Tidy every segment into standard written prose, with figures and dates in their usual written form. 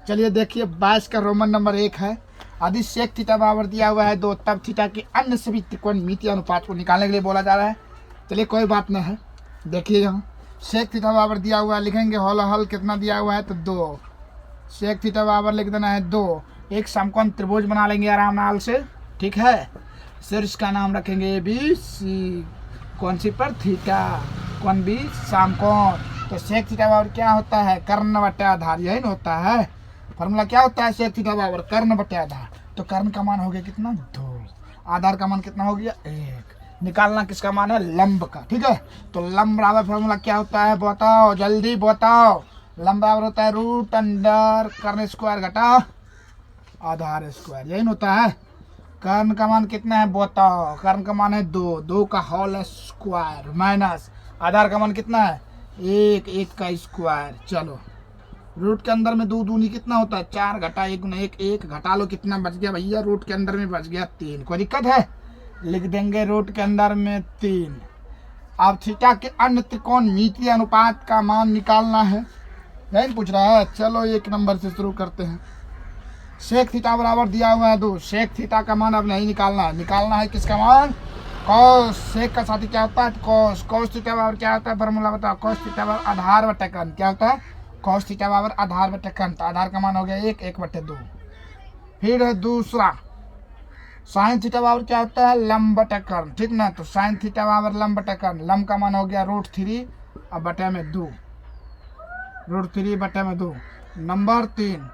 चलिए देखिए 22 का रोमन नंबर 1 है। यदि सेक थीटा बराबर दिया हुआ है 2, तब थीटा के अन्य सभी त्रिकोणमितीय अनुपात को निकालने के लिए बोला जा रहा है। चलिए कोई बात नहीं है, देखिए यहाँ सेक थीटा बराबर दिया हुआ है, लिखेंगे हल कितना दिया हुआ है तो 2। सेक थीटा बराबर लिख देना है 2। एक समकोण त्रिभुज बना लेंगे आराम नाल से, ठीक है। फिर इसका नाम रखेंगे ABC। कौन सी पर? थीटा। कौन बी? समकोण। तो सेक थीटा बराबर क्या होता है? कर्ण बटे आधार, यही ना होता है। फॉर्मूला क्या होता है? सेक थीटा बराबर कर्ण बटे आधार। तो कर्ण का मान हो गया कितना? 2। आधार का मान कितना हो गया? 1। निकालना किसका मान है? लंब का, ठीक है। तो लंब बराबर फॉर्मूला क्या होता है बताओ, जल्दी बताओ। लंब बराबर होता है रूट अंडर कर्ण स्क्वायर घटा आधार स्क्वायर, यही होता है। कर्ण का मान कितना है बताओ? कर्ण का मान है 2, 2 का होल स्क्वायर माइनस आधार का मान कितना है? 1, 1 का स्क्वायर। चलो रूट के अंदर में 2 दूनी कितना होता है? 4 घटा 1 गुना 1, 1 घटा लो, कितना बच गया भैया? रूट के अंदर में बच गया 3। कोई दिक्कत है? लिख देंगे रूट के अंदर में 3। अब थीटा के अन्य त्रिकोणमितीय अनुपात का मान निकालना है, यही पूछ रहा है। चलो 1 नंबर से शुरू करते हैं। सेक थीटा बराबर दिया हुआ है 2। सेक थीटा का मान अब नहीं निकालना है, निकालना है किसका मान? कॉस। सेक का साथी क्या होता है? कॉस। कॉस थीटा बराबर क्या होता है? फॉर्मूला बताओ। कॉस थीटा बराबर आधार बटे कर्ण। क्या होता है? कॉस थीटा बराबर आधार बटे कर्ण। तो आधार का मान हो गया 1, 1 बटे 2। फिर है दूसरा साइन थीटा बराबर क्या होता है? लंब बटे कर्ण, ठीक ना। तो साइन थीटा बराबर लंब बटे कर्ण। लंब का मान हो गया √3 अब बटे में 2, √3 बटे में 2। नंबर 3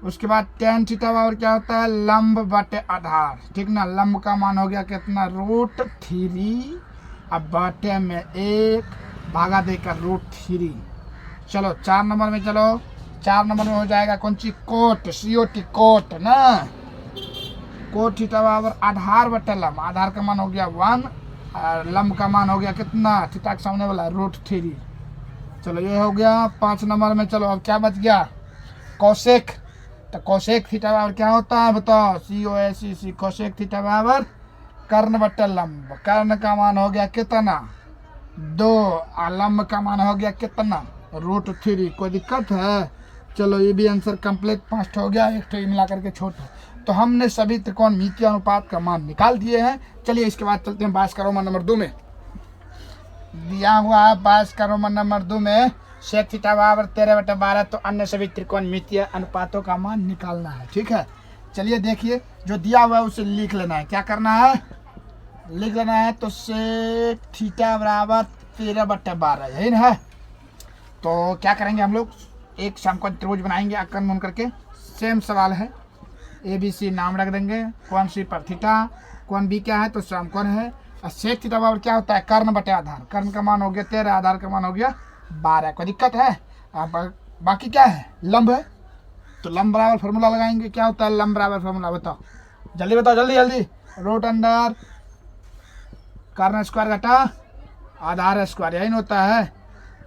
उसके बाद टेन थीटा बराबर क्या होता है? लंब बटे आधार, ठीक ना। लंब का मान हो गया कितना? √3 अब बटे में 1 भागा देकर √3। चलो 4 नंबर में, चलो 4 नंबर में हो जाएगा कौन सी? कोट, COT कोट ना। कोट थीटा बराबर आधार बटे लंब। आधार का मान हो गया 1 और लंब का मान हो गया कितना? थीटा के सामने वाला √3। चलो ये हो गया 5 नंबर में। चलो अब क्या बच गया? कोसेक। तो कोसेक थीटा बराबर क्या होता है बताओ? COSEC। कोसेक थीटा बराबर कर्ण बटे लंब। कर्ण का मान हो गया कितना? 2 और लंब का मान हो गया कितना? √3। कोई दिक्कत है? चलो ये भी आंसर कंप्लीट 5 हो गया, एक मिला करके छोटा। तो हमने सभी त्रिकोणमितीय अनुपात का मान निकाल दिए हैं। चलिए इसके बाद चलते हैं 22 का रोमन नंबर 2 में। दिया हुआ है 22 का रोमन नंबर 2 में सेक थीटा बराबर 13/12। तो अन्य सभी त्रिकोणमितीय अनुपातों का मान निकालना है, ठीक है। चलिए देखिए जो दिया हुआ है उसे लिख लेना है। क्या करना है? लिख लेना है। तो सेक थीटा बराबर 13/12, यही ना है। तो क्या करेंगे हम लोग? एक समकोण त्रिभुज बनाएंगे आकर मन करके। सेम सवाल है, ABC नाम रख देंगे। कौन सी पर? थीटा। कौन B क्या है? तो समकोण है। और सेक थीटा बराबर क्या होता है? कर्ण बटे आधार। कर्ण का मान हो गया 13, आधार का मान हो गया 12। कोई दिक्कत है? अब बाकी क्या है? लंब है। तो लंब बराबर फॉर्मूला लगाएंगे। क्या होता है लंब बराबर फॉर्मूला? बताओ जल्दी, बताओ जल्दी जल्दी। रूट अंडर कर्ण स्क्वायर घटा आधार स्क्वायर, यही होता है।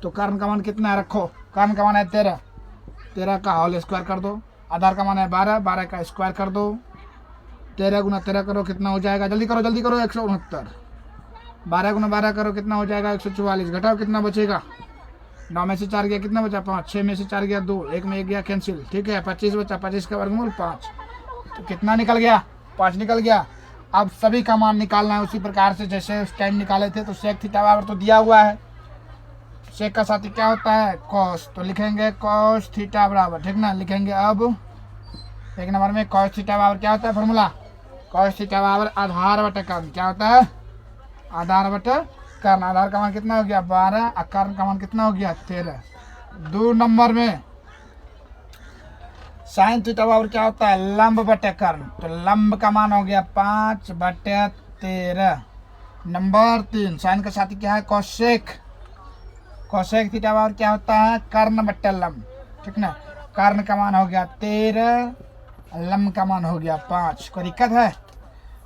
तो कर्ण का मान कितना है? रखो, कर्ण का मान है 13, 13 का होल स्क्वायर कर दो। आधार का मान है 12, 12 का स्क्वायर कर दो। 13 गुना 13 करो कितना हो जाएगा? जल्दी करो जल्दी करो। 169। 12 गुना 12 करो कितना हो जाएगा? 144। घटाओ कितना बचेगा? 9 में से 4 गया कितना बचा? 5। 6 में से 4 गया 2, 1 में 1 गया कैंसिल, ठीक है। 25 बचा। 25 का वर्गमूल 5। तो कितना निकल गया? 5 निकल गया। अब सभी का मान निकालना है उसी प्रकार से जैसे उस टाइम निकाले थे। तो सेक थीटा बराबर तो दिया हुआ है। सेक का साथी क्या होता है? कॉस। तो लिखेंगे कॉस थीटा बराबर, ठीक ना। लिखेंगे अब 1 नंबर में कॉस थीटा बराबर क्या होता है? फॉर्मूला कॉस थीटा बराबर आधार बटे कर्ण। क्या होता है? आधार बटे कर्ण। आधार का मान कितना हो गया? 12 और कर्ण का मान कितना हो गया? 13। 2 नंबर में साइन थीटा बराबर क्या होता है? लंब बटे कर्ण। तो लंब का मान हो गया 5/13। नंबर 3 साइन के साथ क्या है? कोसेक। कोसेक थीटा बराबर क्या होता है? कर्ण बटे लंब, ठीक ना। कर्ण का मान हो गया 13, लंब का मान हो गया 5। कोई दिक्कत है?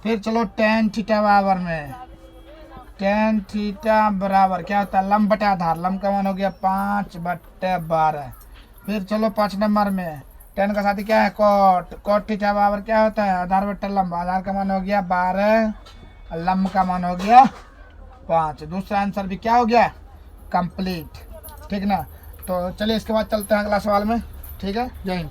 फिर चलो टेन थीटा बराबर में, टेन थीटा बराबर क्या होता है? लंब बटे आधार। लंब का मान हो गया 5/12। फिर चलो 5 नंबर में टेन का साथी क्या है? कोट। कोट थीटा बराबर क्या होता है? आधार बटे लंब। आधार का मान हो गया 12, लंब का मान हो गया 5। दूसरा आंसर भी क्या हो गया? कंप्लीट, ठीक ना। तो चलिए इसके बाद चलते हैं अगला सवाल में, ठीक है। जय हिंद।